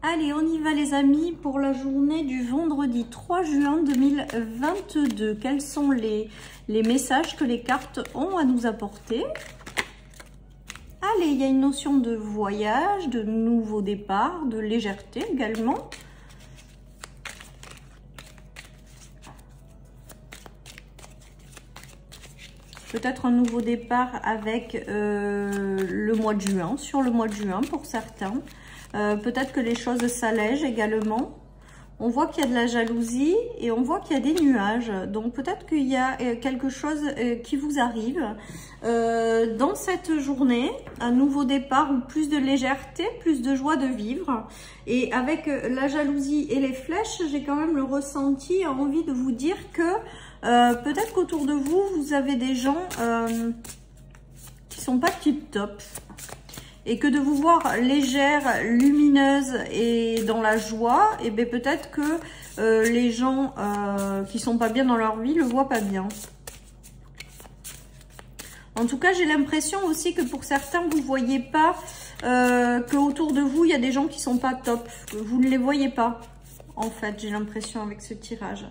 Allez, on y va les amis pour la journée du vendredi 3 juin 2022. Quels sont les messages que les cartes ont à nous apporter? Allez, il y a une notion de voyage, de nouveau départ, de légèreté également. Peut-être un nouveau départ avec le mois de juin, sur le mois de juin pour certains. Peut-être que les choses s'allègent également. On voit qu'il y a de la jalousie et on voit qu'il y a des nuages. Donc peut-être qu'il y a quelque chose qui vous arrive dans cette journée. Un nouveau départ ou plus de légèreté, plus de joie de vivre. Et avec la jalousie et les flèches, j'ai quand même le ressenti, envie de vous dire que peut-être qu'autour de vous, vous avez des gens qui sont pas tip-top. Et que de vous voir légère, lumineuse et dans la joie, et bien peut-être que les gens qui sont pas bien dans leur vie le voient pas bien. En tout cas, j'ai l'impression aussi que pour certains, vous voyez pas qu'autour de vous, il y a des gens qui sont pas top. Que vous ne les voyez pas, en fait, j'ai l'impression avec ce tirage.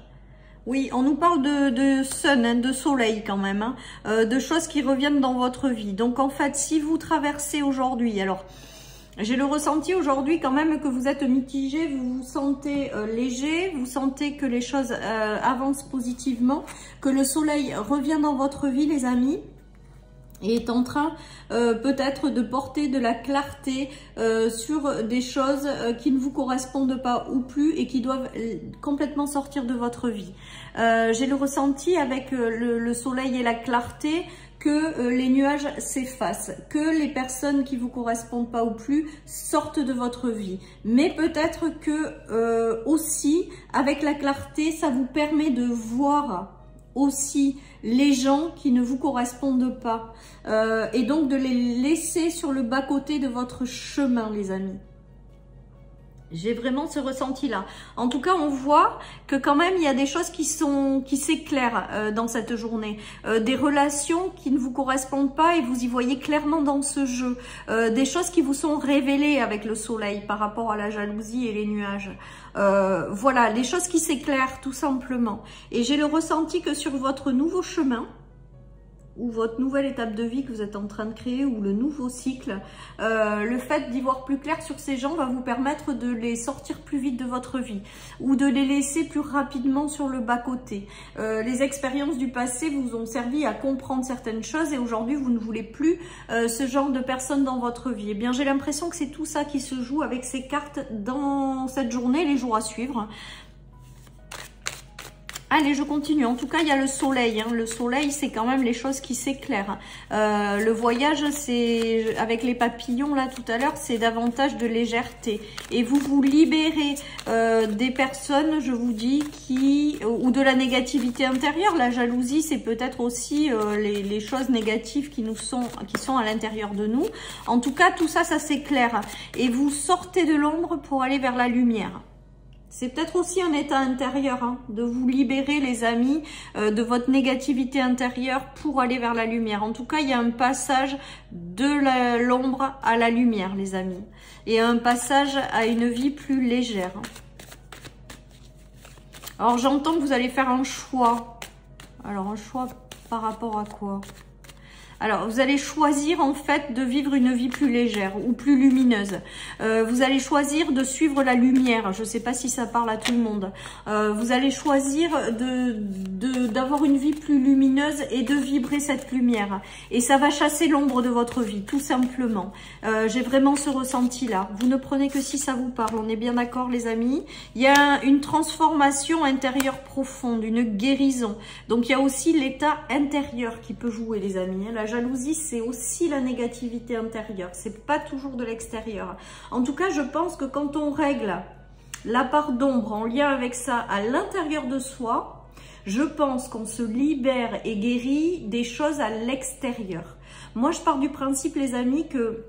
Oui, on nous parle de sun, hein, de soleil quand même, hein, de choses qui reviennent dans votre vie. Donc en fait, si vous traversez aujourd'hui, alors j'ai le ressenti aujourd'hui quand même que vous êtes mitigé, vous vous sentez léger, vous sentez que les choses avancent positivement, que le soleil revient dans votre vie les amis. Et est en train peut-être de porter de la clarté sur des choses qui ne vous correspondent pas ou plus et qui doivent complètement sortir de votre vie. J'ai le ressenti avec le soleil et la clarté que les nuages s'effacent, que les personnes qui vous correspondent pas ou plus sortent de votre vie. Mais peut-être que aussi avec la clarté, ça vous permet de voir aussi les gens qui ne vous correspondent pas et donc de les laisser sur le bas-côté de votre chemin les amis. J'ai vraiment ce ressenti-là. En tout cas, on voit que quand même, il y a des choses qui s'éclairent dans cette journée. Des relations qui ne vous correspondent pas et vous y voyez clairement dans ce jeu. Des choses qui vous sont révélées avec le soleil par rapport à la jalousie et les nuages. Voilà, les choses qui s'éclairent tout simplement. Et j'ai le ressenti que sur votre nouveau chemin, ou votre nouvelle étape de vie que vous êtes en train de créer, ou le nouveau cycle, le fait d'y voir plus clair sur ces gens va vous permettre de les sortir plus vite de votre vie, ou de les laisser plus rapidement sur le bas-côté. Les expériences du passé vous ont servi à comprendre certaines choses, et aujourd'hui vous ne voulez plus ce genre de personnes dans votre vie. Eh bien, j'ai l'impression que c'est tout ça qui se joue avec ces cartes dans cette journée, les jours à suivre. Allez, je continue. En tout cas, il y a le soleil. Hein. Le soleil, c'est quand même les choses qui s'éclairent. Le voyage, c'est avec les papillons, là, tout à l'heure, c'est davantage de légèreté. Et vous vous libérez des personnes, je vous dis, ou de la négativité intérieure. La jalousie, c'est peut-être aussi les choses négatives qui sont à l'intérieur de nous. En tout cas, tout ça, ça s'éclaire. Et vous sortez de l'ombre pour aller vers la lumière. C'est peut-être aussi un état intérieur, hein, de vous libérer les amis de votre négativité intérieure pour aller vers la lumière. En tout cas, il y a un passage de l'ombre à la lumière, les amis. Et un passage à une vie plus légère. Alors, j'entends que vous allez faire un choix. Alors, un choix par rapport à quoi ? Alors, vous allez choisir en fait de vivre une vie plus légère ou plus lumineuse. Vous allez choisir de suivre la lumière. Je ne sais pas si ça parle à tout le monde. Vous allez choisir d'avoir une vie plus lumineuse et de vibrer cette lumière. Et ça va chasser l'ombre de votre vie, tout simplement. J'ai vraiment ce ressenti-là. Vous ne prenez que si ça vous parle. On est bien d'accord, les amis. Il y a une transformation intérieure profonde, une guérison. Donc, il y a aussi l'état intérieur qui peut jouer, les amis. La jalousie, c'est aussi la négativité intérieure. C'est pas toujours de l'extérieur. En tout cas, je pense que quand on règle la part d'ombre en lien avec ça à l'intérieur de soi, je pense qu'on se libère et guérit des choses à l'extérieur. Moi, je pars du principe, les amis, que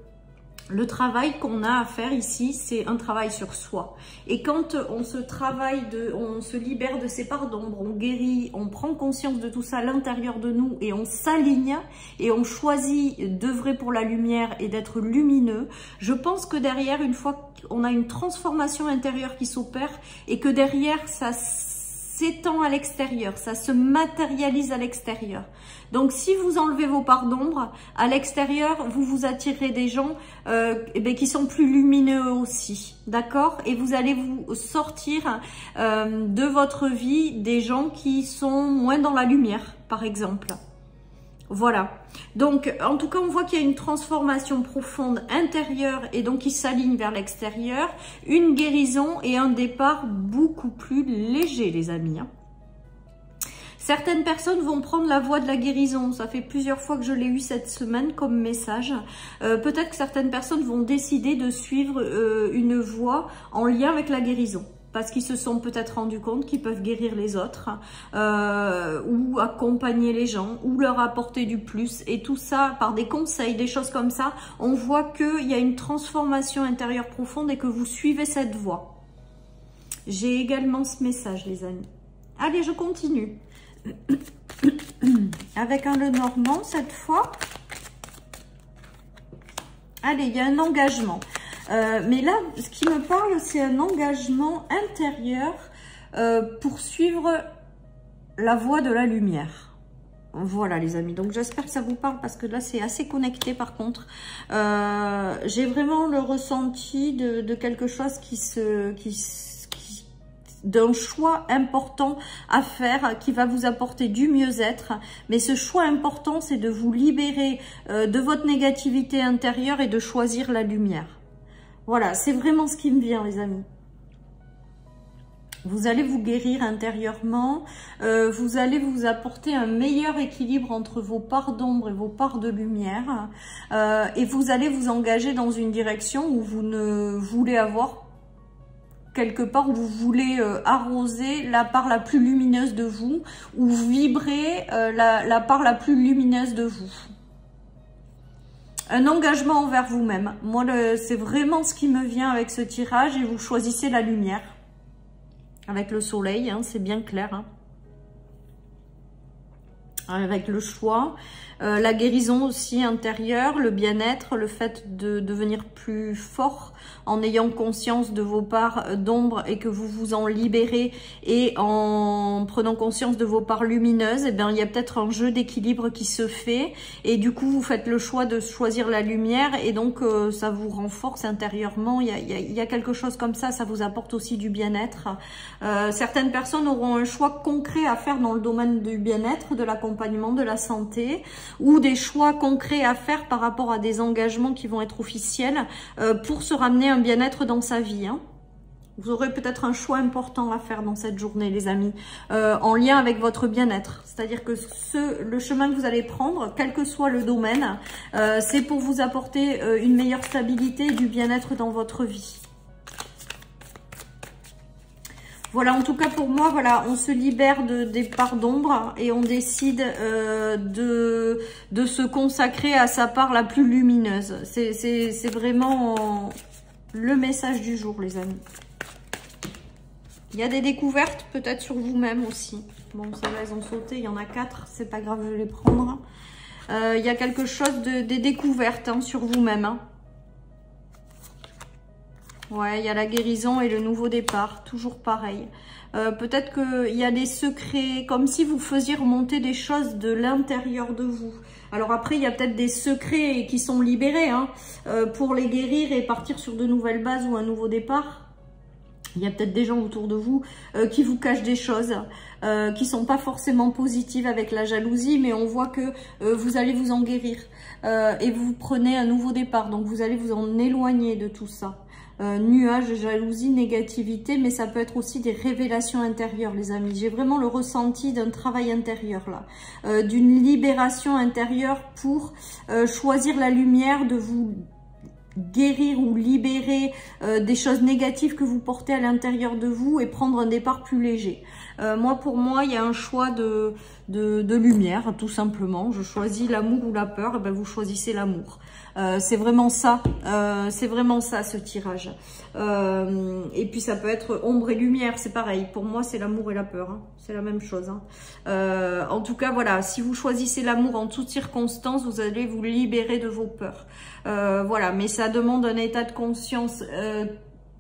le travail qu'on a à faire ici, c'est un travail sur soi. Et quand on se libère de ces parts d'ombre, on guérit, on prend conscience de tout ça à l'intérieur de nous et on s'aligne et on choisit d'œuvrer pour la lumière et d'être lumineux, je pense que derrière, une fois on a une transformation intérieure qui s'opère et que derrière, ça s'étend à l'extérieur, ça se matérialise à l'extérieur. Donc, si vous enlevez vos parts d'ombre, à l'extérieur, vous attirez des gens qui sont plus lumineux aussi, d'accord? Et vous allez vous sortir de votre vie des gens qui sont moins dans la lumière, par exemple. Voilà. Donc, en tout cas, on voit qu'il y a une transformation profonde intérieure et donc qui s'aligne vers l'extérieur, une guérison et un départ beaucoup plus léger, les amis. Certaines personnes vont prendre la voie de la guérison. Ça fait plusieurs fois que je l'ai eu cette semaine comme message. Peut-être que certaines personnes vont décider de suivre une voie en lien avec la guérison. Parce qu'ils se sont peut-être rendus compte qu'ils peuvent guérir les autres, ou accompagner les gens, ou leur apporter du plus. Et tout ça, par des conseils, des choses comme ça, on voit qu'il y a une transformation intérieure profonde et que vous suivez cette voie. J'ai également ce message, les amis. Allez, je continue. Avec un Lenormand, cette fois. Allez, il y a un engagement. Mais là, ce qui me parle, c'est un engagement intérieur pour suivre la voie de la lumière. Voilà, les amis. Donc, j'espère que ça vous parle parce que là, c'est assez connecté par contre. J'ai vraiment le ressenti de quelque chose d'un choix important à faire qui va vous apporter du mieux-être. Mais ce choix important, c'est de vous libérer de votre négativité intérieure et de choisir la lumière. Voilà, c'est vraiment ce qui me vient, les amis. Vous allez vous guérir intérieurement, vous allez vous apporter un meilleur équilibre entre vos parts d'ombre et vos parts de lumière, et vous allez vous engager dans une direction où vous ne voulez avoir quelque part, où vous voulez arroser la part la plus lumineuse de vous, ou vibrer la part la plus lumineuse de vous. Un engagement envers vous-même. Moi, c'est vraiment ce qui me vient avec ce tirage et vous choisissez la lumière. Avec le soleil, hein, c'est bien clair. Hein. Avec le choix, la guérison aussi intérieure, le bien-être, le fait de devenir plus fort en ayant conscience de vos parts d'ombre et que vous vous en libérez, et en prenant conscience de vos parts lumineuses, eh bien, il y a peut-être un jeu d'équilibre qui se fait et du coup vous faites le choix de choisir la lumière et donc ça vous renforce intérieurement. Il y a quelque chose comme ça vous apporte aussi du bien-être. Certaines personnes auront un choix concret à faire dans le domaine du bien-être, de l'accompagnement, de la santé, ou des choix concrets à faire par rapport à des engagements qui vont être officiels pour se ramener un bien-être dans sa vie. Hein. Vous aurez peut-être un choix important à faire dans cette journée, les amis, en lien avec votre bien-être. C'est-à-dire que le chemin que vous allez prendre, quel que soit le domaine, c'est pour vous apporter une meilleure stabilité et du bien-être dans votre vie. Voilà, en tout cas pour moi, voilà, on se libère des parts d'ombre et on décide de se consacrer à sa part la plus lumineuse. C'est vraiment le message du jour, les amis. Il y a des découvertes peut-être sur vous-même aussi. Bon, ça va, elles ont sauté, il y en a 4, c'est pas grave, je vais les prendre. Il y a quelque chose des découvertes hein, sur vous-même. Hein. Ouais, il y a la guérison et le nouveau départ, toujours pareil. Peut-être qu'il y a des secrets, comme si vous faisiez remonter des choses de l'intérieur de vous. Alors après, il y a peut-être des secrets qui sont libérés hein, pour les guérir et partir sur de nouvelles bases ou un nouveau départ. Il y a peut-être des gens autour de vous qui vous cachent des choses qui sont pas forcément positives avec la jalousie, mais on voit que vous allez vous en guérir et vous prenez un nouveau départ. Donc vous allez vous en éloigner de tout ça. Nuages, jalousie, négativité, mais ça peut être aussi des révélations intérieures, les amis. J'ai vraiment le ressenti d'un travail intérieur là, d'une libération intérieure pour choisir la lumière, de vous guérir ou libérer des choses négatives que vous portez à l'intérieur de vous et prendre un départ plus léger. Pour moi, il y a un choix de lumière, tout simplement. Je choisis l'amour ou la peur, et ben vous choisissez l'amour. C'est vraiment ça, ce tirage. Et puis ça peut être ombre et lumière, c'est pareil. Pour moi, c'est l'amour et la peur, hein. C'est la même chose. Hein. En tout cas, voilà, si vous choisissez l'amour en toutes circonstances, vous allez vous libérer de vos peurs. Voilà, mais ça demande un état de conscience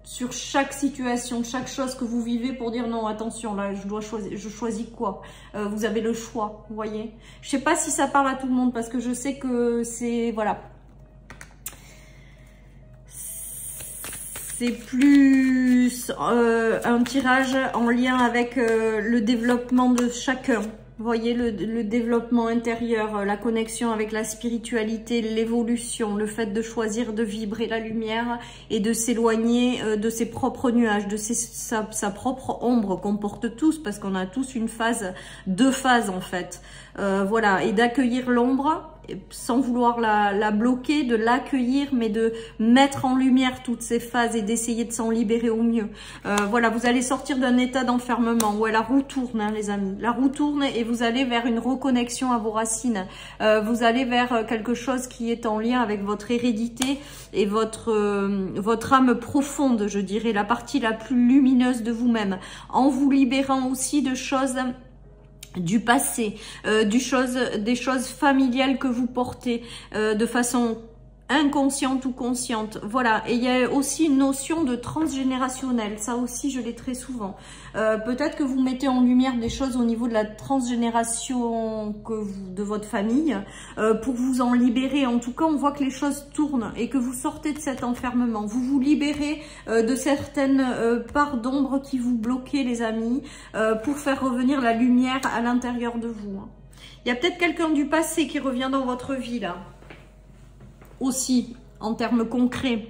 sur chaque situation, chaque chose que vous vivez pour dire non, attention, là, je choisis quoi. Vous avez le choix, vous voyez. Je sais pas si ça parle à tout le monde parce que je sais que c'est, voilà. C'est plus un tirage en lien avec le développement de chacun. Vous voyez, le développement intérieur, la connexion avec la spiritualité, l'évolution, le fait de choisir de vibrer la lumière et de s'éloigner de ses propres nuages, de sa propre ombre qu'on porte tous, parce qu'on a tous une phase, deux phases en fait. Voilà, et d'accueillir l'ombre, sans vouloir la bloquer, de l'accueillir, mais de mettre en lumière toutes ces phases et d'essayer de s'en libérer au mieux. Voilà, vous allez sortir d'un état d'enfermement. Ouais, la roue tourne, hein, les amis. La roue tourne et vous allez vers une reconnexion à vos racines. Vous allez vers quelque chose qui est en lien avec votre hérédité et votre âme profonde, je dirais, la partie la plus lumineuse de vous-même, en vous libérant aussi de choses du passé, des choses familiales que vous portez de façon inconsciente ou consciente. Voilà, et il y a aussi une notion de transgénérationnel, ça aussi je l'ai très souvent. Peut-être que vous mettez en lumière des choses au niveau de la transgénération de votre famille pour vous en libérer. En tout cas, on voit que les choses tournent et que vous sortez de cet enfermement. Vous vous libérez de certaines parts d'ombre qui vous bloquaient, les amis, pour faire revenir la lumière à l'intérieur de vous. Il y a peut-être quelqu'un du passé qui revient dans votre vie, là. Aussi, en termes concrets.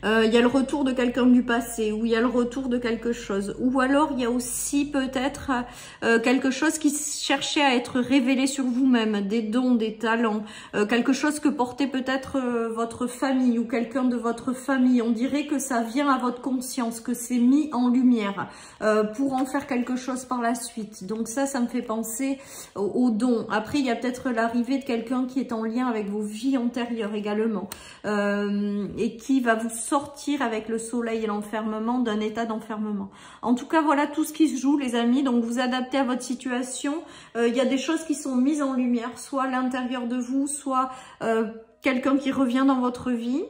Il y a le retour de quelqu'un du passé, ou il y a le retour de quelque chose, ou alors il y a aussi peut-être quelque chose qui cherchait à être révélé sur vous-même, des dons, des talents, quelque chose que portait peut-être votre famille ou quelqu'un de votre famille. On dirait que ça vient à votre conscience, que c'est mis en lumière pour en faire quelque chose par la suite. Donc ça me fait penser aux dons. Après, il y a peut-être l'arrivée de quelqu'un qui est en lien avec vos vies antérieures également, et qui va vous sortir avec le soleil et l'enfermement d'un état d'enfermement. En tout cas, voilà tout ce qui se joue, les amis. Donc, vous adaptez à votre situation. Il y a des choses qui sont mises en lumière, soit à l'intérieur de vous, soit quelqu'un qui revient dans votre vie,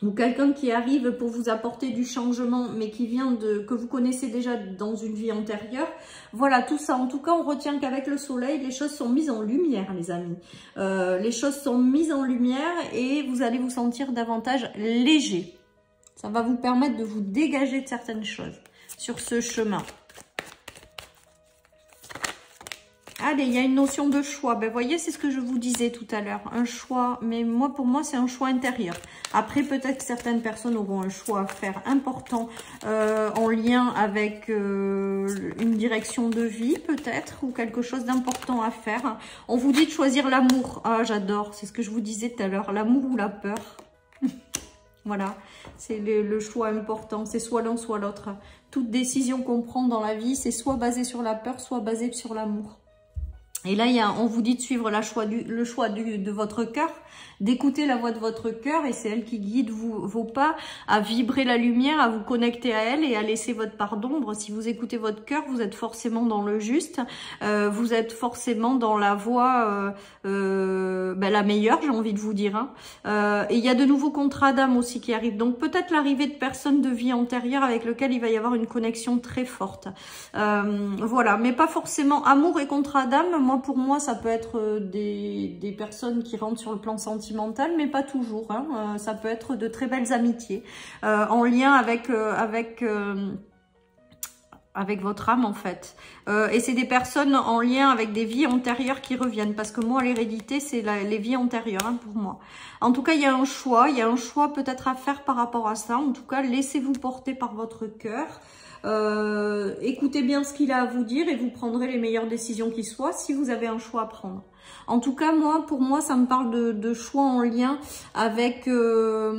ou quelqu'un qui arrive pour vous apporter du changement, mais qui vient que vous connaissez déjà dans une vie antérieure. Voilà, tout ça. En tout cas, on retient qu'avec le soleil, les choses sont mises en lumière, les amis. Les choses sont mises en lumière et vous allez vous sentir davantage léger. Ça va vous permettre de vous dégager de certaines choses sur ce chemin. Allez, il y a une notion de choix. Ben, voyez, c'est ce que je vous disais tout à l'heure. Un choix, mais pour moi, c'est un choix intérieur. Après, peut-être que certaines personnes auront un choix à faire important en lien avec une direction de vie, peut-être, ou quelque chose d'important à faire. On vous dit de choisir l'amour. Ah, j'adore. C'est ce que je vous disais tout à l'heure. L'amour ou la peur. Voilà, c'est le choix important. C'est soit l'un, soit l'autre. Toute décision qu'on prend dans la vie, c'est soit basée sur la peur, soit basée sur l'amour. Et là, on vous dit de suivre le choix de votre cœur, d'écouter la voix de votre cœur, et c'est elle qui guide vos pas à vibrer la lumière, à vous connecter à elle et à laisser votre part d'ombre. Si vous écoutez votre cœur, vous êtes forcément dans le juste, vous êtes forcément dans la voie la meilleure, j'ai envie de vous dire. Hein. Et il y a de nouveaux contrats d'âme aussi qui arrivent. Donc peut-être l'arrivée de personnes de vie antérieure avec lesquelles il va y avoir une connexion très forte. Voilà, mais pas forcément amour et contrat d'âme. Pour moi, ça peut être des personnes qui rentrent sur le plan sentimental, mais pas toujours. Hein. Ça peut être de très belles amitiés en lien avec votre âme, en fait. Et c'est des personnes en lien avec des vies antérieures qui reviennent. Parce que moi, l'hérédité, c'est les vies antérieures, hein, pour moi. En tout cas, il y a un choix. Il y a un choix peut-être à faire par rapport à ça. En tout cas, laissez-vous porter par votre cœur. Écoutez bien ce qu'il a à vous dire et vous prendrez les meilleures décisions qui soient si vous avez un choix à prendre. En tout cas, pour moi, ça me parle de choix en lien avec la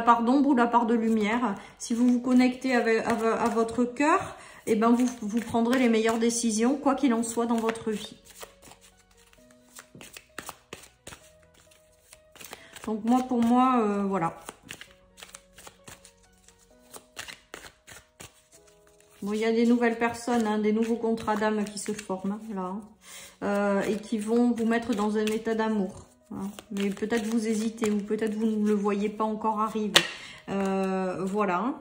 part d'ombre ou la part de lumière. Si vous vous connectez à votre cœur, eh ben vous prendrez les meilleures décisions, quoi qu'il en soit, dans votre vie. Donc pour moi, voilà. Bon, il y a des nouvelles personnes, hein, des nouveaux contrats d'âme qui se forment, là. Et qui vont vous mettre dans un état d'amour. Hein. Mais peut-être vous hésitez ou peut-être vous ne le voyez pas encore arriver. Voilà.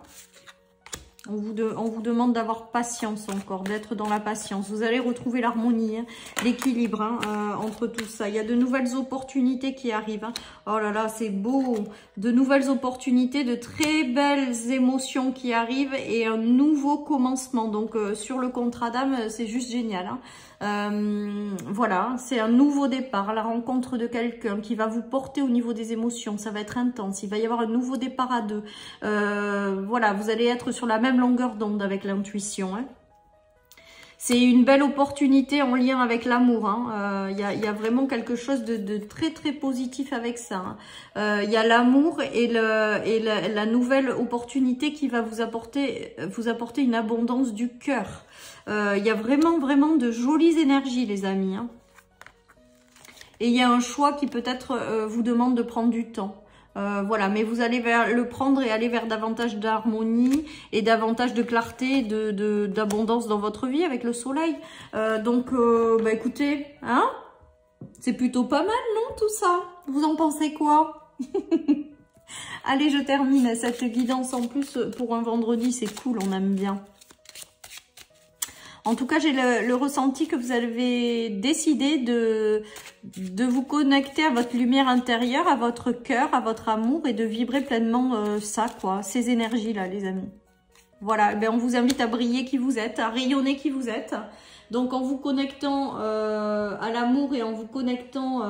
On vous demande d'avoir patience encore, d'être dans la patience. Vous allez retrouver l'harmonie, hein, l'équilibre entre tout ça. Il y a de nouvelles opportunités qui arrivent. Hein. Oh là là, c'est beau. De nouvelles opportunités, de très belles émotions qui arrivent et un nouveau commencement. Donc, sur le contrat d'âme, c'est juste génial. Hein. Voilà, c'est un nouveau départ, la rencontre de quelqu'un qui va vous porter au niveau des émotions. Ça va être intense. Il va y avoir un nouveau départ à deux. Voilà, vous allez être sur la même longueur d'onde avec l'intuition. Hein. C'est une belle opportunité en lien avec l'amour. Hein. Y a vraiment quelque chose de très très positif avec ça. Hein. Y a l'amour et la nouvelle opportunité qui va vous apporter une abondance du cœur. Y a vraiment de jolies énergies, les amis. Hein. Et il y a un choix qui peut-être vous demande de prendre du temps. Voilà, mais vous allez le prendre et aller vers davantage d'harmonie et davantage de clarté, d'abondance dans votre vie avec le soleil. Donc, bah écoutez, hein, c'est plutôt pas mal, non, tout ça? Vous en pensez quoi? Allez, je termine cette guidance en plus pour un vendredi, c'est cool, on aime bien. En tout cas, j'ai le ressenti que vous avez décidé de vous connecter à votre lumière intérieure, à votre cœur, à votre amour et de vibrer pleinement ça, quoi, ces énergies-là, les amis. Voilà, ben on vous invite à briller qui vous êtes, à rayonner qui vous êtes. Donc, en vous connectant à l'amour et en vous connectant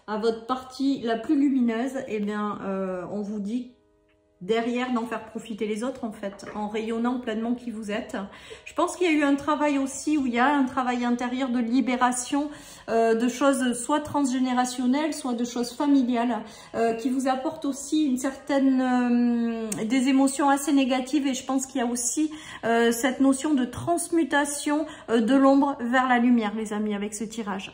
à votre partie la plus lumineuse, eh bien, on vous dit derrière d'en faire profiter les autres en fait, en rayonnant pleinement qui vous êtes. Je pense qu'il y a eu un travail aussi où il y a un travail intérieur de libération de choses soit transgénérationnelles, soit de choses familiales qui vous apportent aussi une certaine des émotions assez négatives et je pense qu'il y a aussi cette notion de transmutation de l'ombre vers la lumière les amis avec ce tirage.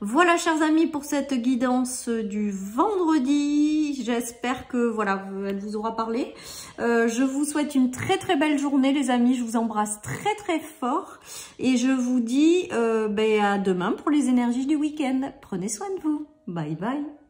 Voilà, chers amis, pour cette guidance du vendredi. J'espère que, voilà, elle vous aura parlé. Je vous souhaite une très, très belle journée, les amis. Je vous embrasse très, très fort. Et je vous dis à demain pour les énergies du week-end. Prenez soin de vous. Bye, bye.